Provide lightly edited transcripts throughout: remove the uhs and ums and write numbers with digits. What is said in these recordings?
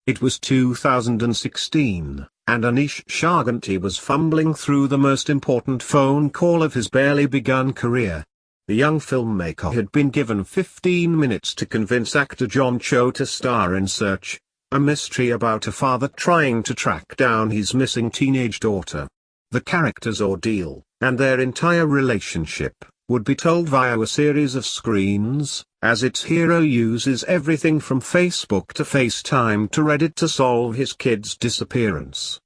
It was 2016, and Anish Chaganty was fumbling through the most important phone call of his barely begun career. The young filmmaker had been given 15 minutes to convince actor John Cho to star in Search, a mystery about a father trying to track down his missing teenage daughter. The character's ordeal, and their entire relationship, would be told via a series of screens, as its hero uses everything from Facebook to FaceTime to Reddit to solve his kid's disappearance.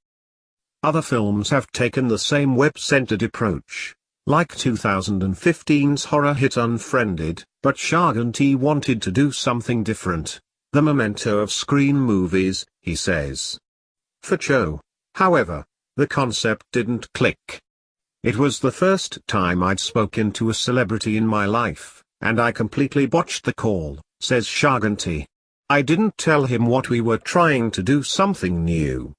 Other films have taken the same web-centered approach, like 2015's horror hit Unfriended, but Chaganty wanted to do something different, the Memento of screen movies, he says. For Cho, however, the concept didn't click. It was the first time I'd spoken to a celebrity in my life, and I completely botched the call, says Chaganty. I didn't tell him what we were trying to do something new.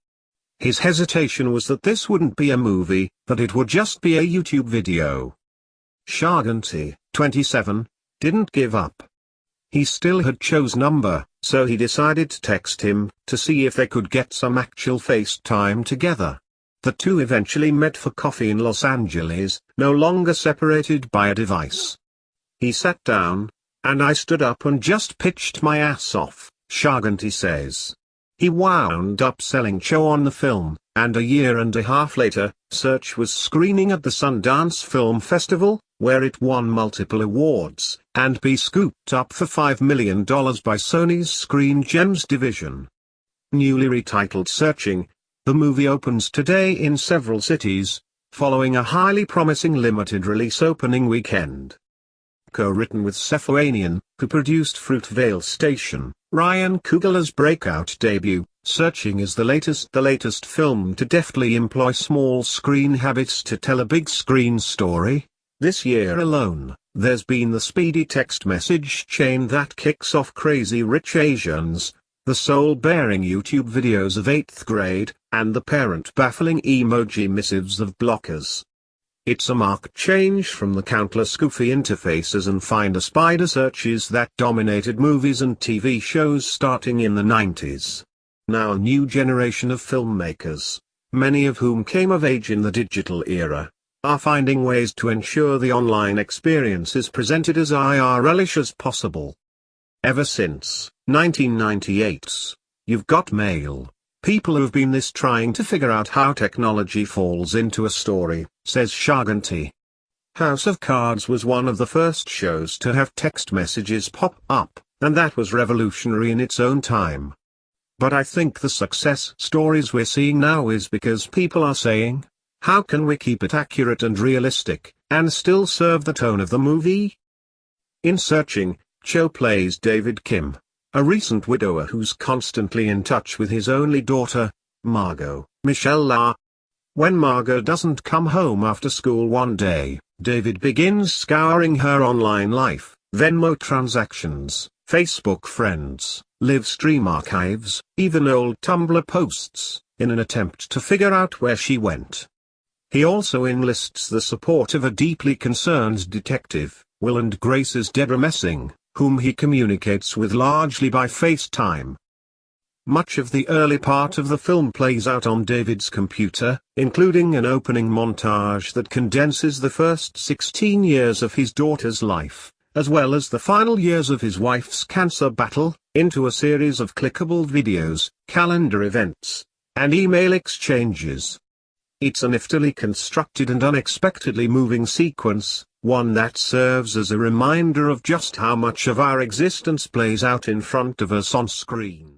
His hesitation was that this wouldn't be a movie, that it would just be a YouTube video. Chaganty, 27, didn't give up. He still had Cho's number, so he decided to text him, to see if they could get some actual FaceTime together. The two eventually met for coffee in Los Angeles, no longer separated by a device. He sat down, and I stood up and just pitched my ass off, Chaganty says. He wound up selling Cho on the film, and a year and a half later, Search was screening at the Sundance Film Festival, where it won multiple awards, and be scooped up for $5 million by Sony's Screen Gems division. Newly retitled Searching, the movie opens today in several cities, following a highly promising limited release opening weekend. Co-written with Sefawanian, who produced Fruitvale Station, Ryan Coogler's breakout debut, Searching is the latest film to deftly employ small screen habits to tell a big screen story. This year alone, there's been the speedy text message chain that kicks off Crazy Rich Asians, the soul-bearing YouTube videos of 8th grade, and the parent-baffling emoji missives of blockers. It's a marked change from the countless goofy interfaces and find a spider searches that dominated movies and TV shows starting in the 90s. Now a new generation of filmmakers, many of whom came of age in the digital era, are finding ways to ensure the online experience is presented as IRL-ish as possible. Ever since 1998's You've Got Mail, people have been trying to figure out how technology falls into a story, says Chaganty. House of Cards was one of the first shows to have text messages pop up, and that was revolutionary in its own time. But I think the success stories we're seeing now is because people are saying, how can we keep it accurate and realistic, and still serve the tone of the movie? In Searching, Cho plays David Kim, a recent widower who's constantly in touch with his only daughter, Margot, Michelle La. When Margot doesn't come home after school one day, David begins scouring her online life, Venmo transactions, Facebook friends, live stream archives, even old Tumblr posts, in an attempt to figure out where she went. He also enlists the support of a deeply concerned detective, Will and Grace's Deborah Messing, whom he communicates with largely by FaceTime. Much of the early part of the film plays out on David's computer, including an opening montage that condenses the first 16 years of his daughter's life, as well as the final years of his wife's cancer battle, into a series of clickable videos, calendar events, and email exchanges. It's a niftily constructed and unexpectedly moving sequence, one that serves as a reminder of just how much of our existence plays out in front of us on screen.